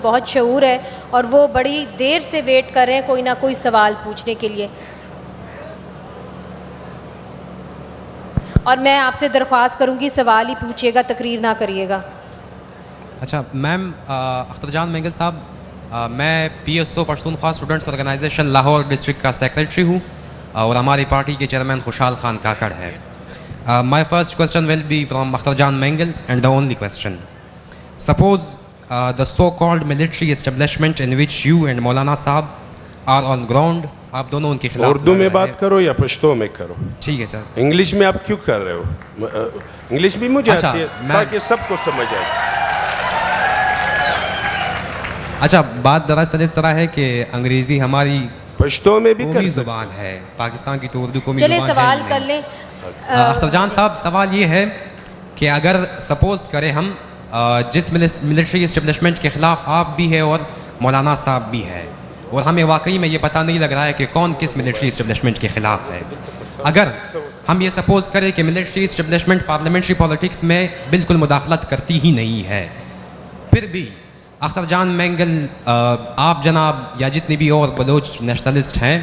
بہت شعور ہے اور وہ بڑی دیر سے ویٹ کر رہے ہیں کوئی نہ کوئی سوال پوچھنے کے لیے. اور میں آپ سے درخواست کروں گی سوال ہی پوچھیے گا، تقریر نہ کریے گا. اچھا میم، اختر جان مینگل صاحب، میں P S O Pashtunkhwa students organization Lahore district کا سیکریٹری ہوں اور ہماری پارٹی کے چیئرمین خوشحال خان کاکڑ ہے. My first question will be from Akhtar Jan Mengal and the only question. Suppose the so-called military establishment in which you and مولانا صاحب are on ground، آپ دونوں ان کے خلاف اردو میں بات کرو یا پشتو میں کرو؟ ٹھیک ہے سر. انگلش میں آپ کیوں کر رہے ہو؟ انگلش بھی مجھے آتی ہے تاکہ سب کو سمجھ آئے. اچھا، بات دراصل اس طرح ہے کہ انگریزی ہماری پشتو میں بھی قومی زبان ہے، پاکستان کی تو اردو قومی چلے زبان ہے. سوال کر لیں. اختر جان صاحب، سوال یہ ہے کہ اگر سپوز کریں ہم جس ملٹری اسٹیبلشمنٹ کے خلاف آپ بھی ہے اور مولانا صاحب بھی ہے، اور ہمیں واقعی میں یہ پتہ نہیں لگ رہا ہے کہ کون کس ملٹری اسٹیبلشمنٹ کے خلاف ہے، اگر ہم یہ سپوز کریں کہ ملٹری اسٹیبلشمنٹ پارلیمنٹری پالیٹکس میں بالکل مداخلت کرتی ہی نہیں ہے، پھر بھی اختر جان مینگل، آپ جناب یا جتنے بھی اور بلوچ نیشنلسٹ ہیں،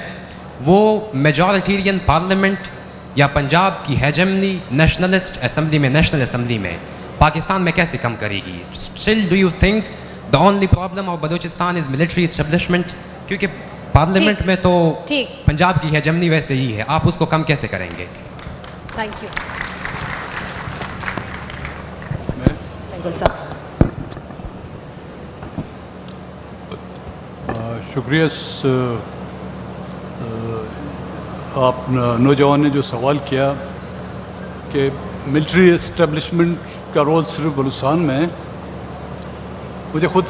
وہ میجورٹیرین پارلیمنٹ یا پنجاب کی ہیجمنی نیشنلسٹ اسمبلی میں، نیشنل اسمبلی میں پاکستان میں کیسے کم کرے گی؟ Still do you think the only problem of Balochistan is military establishment? کیونکہ پارلیمنٹ میں تو پنجاب کی ہیجمنی ویسے ہی ہے، آپ اس کو کم کیسے کریں گے؟ Thank you. شکریہ. آپ نوجوان نے جو سوال کیا کہ ملٹری اسٹیبلشمنٹ کا رول صرف بلوچستان میں ہے، مجھے خود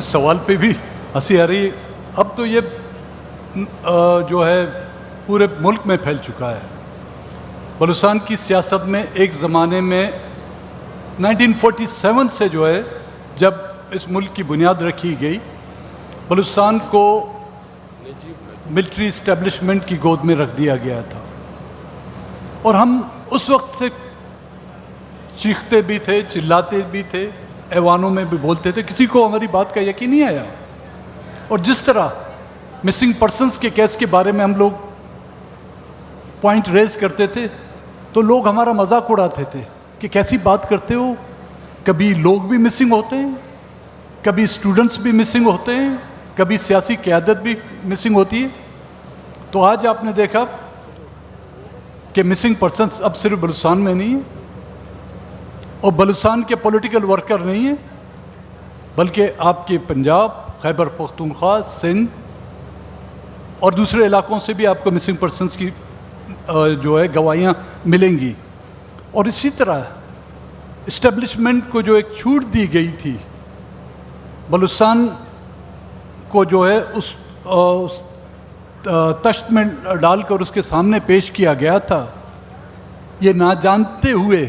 سوال پہ بھی ہنسی آ رہی ہے. اب تو یہ جو ہے پورے ملک میں پھیل چکا ہے. بلوچستان کی سیاست میں ایک زمانے میں 1947 سے جو ہے، جب اس ملک کی بنیاد رکھی گئی، بلوچستان کو ملٹری اسٹیبلشمنٹ کی گود میں رکھ دیا گیا تھا. اور ہم اس وقت سے چیختے بھی تھے، چلاتے بھی تھے، ایوانوں میں بھی بولتے تھے، کسی کو ہماری بات کا یقین نہیں آیا. اور جس طرح مسنگ پرسنز کے کیس کے بارے میں ہم لوگ پوائنٹ ریز کرتے تھے تو لوگ ہمارا مذاق اڑاتے تھے کہ کیسی بات کرتے ہو، کبھی لوگ بھی مسنگ ہوتے ہیں، کبھی اسٹوڈنٹس بھی مسنگ ہوتے ہیں، کبھی سیاسی قیادت بھی مسنگ ہوتی ہے. تو آج آپ نے دیکھا کہ مسنگ پرسنز اب صرف بلوچستان میں نہیں ہے، اور بلوچستان کے پولیٹیکل ورکر نہیں ہیں، بلکہ آپ کے پنجاب، خیبر پختونخوا، سندھ اور دوسرے علاقوں سے بھی آپ کو مسنگ پرسنز کی جو ہے گواہیاں ملیں گی. اور اسی طرح اسٹیبلشمنٹ کو جو ایک چھوٹ دی گئی تھی، بلوچستان کو جو ہے اس تشت میں ڈال کر اس کے سامنے پیش کیا گیا تھا، یہ نہ جانتے ہوئے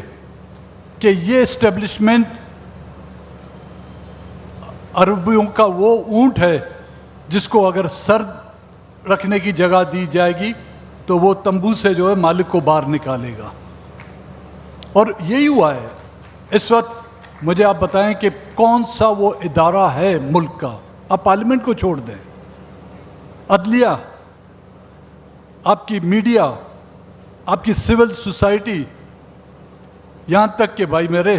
کہ یہ اسٹیبلشمنٹ عربیوں کا وہ اونٹ ہے جس کو اگر سر رکھنے کی جگہ دی جائے گی تو وہ تمبو سے جو ہے مالک کو باہر نکالے گا. اور یہی ہوا ہے. اس وقت مجھے آپ بتائیں کہ کون سا وہ ادارہ ہے ملک کا، آپ پارلیمنٹ کو چھوڑ دیں، عدلیہ، آپ کی میڈیا، آپ کی سول سوسائٹی، یہاں تک کہ بھائی میرے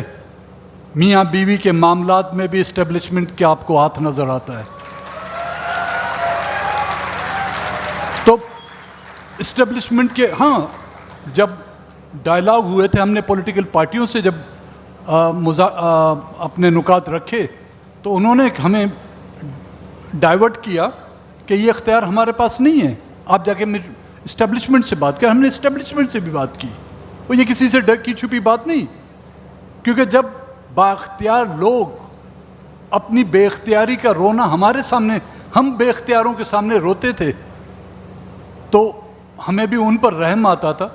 میاں بیوی کے معاملات میں بھی اسٹیبلشمنٹ کے آپ کو ہاتھ نظر آتا ہے. تو اسٹیبلشمنٹ کے جب ڈائلاگ ہوئے تھے، ہم نے پولیٹیکل پارٹیوں سے جب اپنے نکات رکھے تو انہوں نے ہمیں ڈائیورٹ کیا کہ یہ اختیار ہمارے پاس نہیں ہے، آپ جا کے اسٹیبلشمنٹ سے بات کریں. ہم نے اسٹیبلشمنٹ سے بھی بات کی، وہ یہ کسی سے ڈر کی چھپی بات نہیں، کیونکہ جب بااختیار لوگ اپنی بے اختیاری کا رونا ہمارے سامنے، ہم بے اختیاروں کے سامنے روتے تھے تو ہمیں بھی ان پر رحم آتا تھا،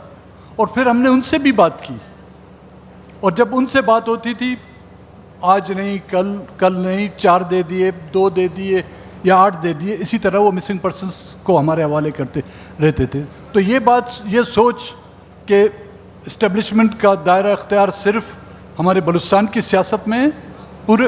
اور پھر ہم نے ان سے بھی بات کی. اور جب ان سے بات ہوتی تھی، آج نہیں، کل نہیں، 4 دے دیے، 2 دے دیے یا 8 دے دیے، اسی طرح وہ مسنگ پرسنز کو ہمارے حوالے کرتے رہتے تھے. تو یہ سوچ کہ اسٹیبلشمنٹ کا دائرہ اختیار صرف ہمارے بلوچستان کی سیاست میں پورے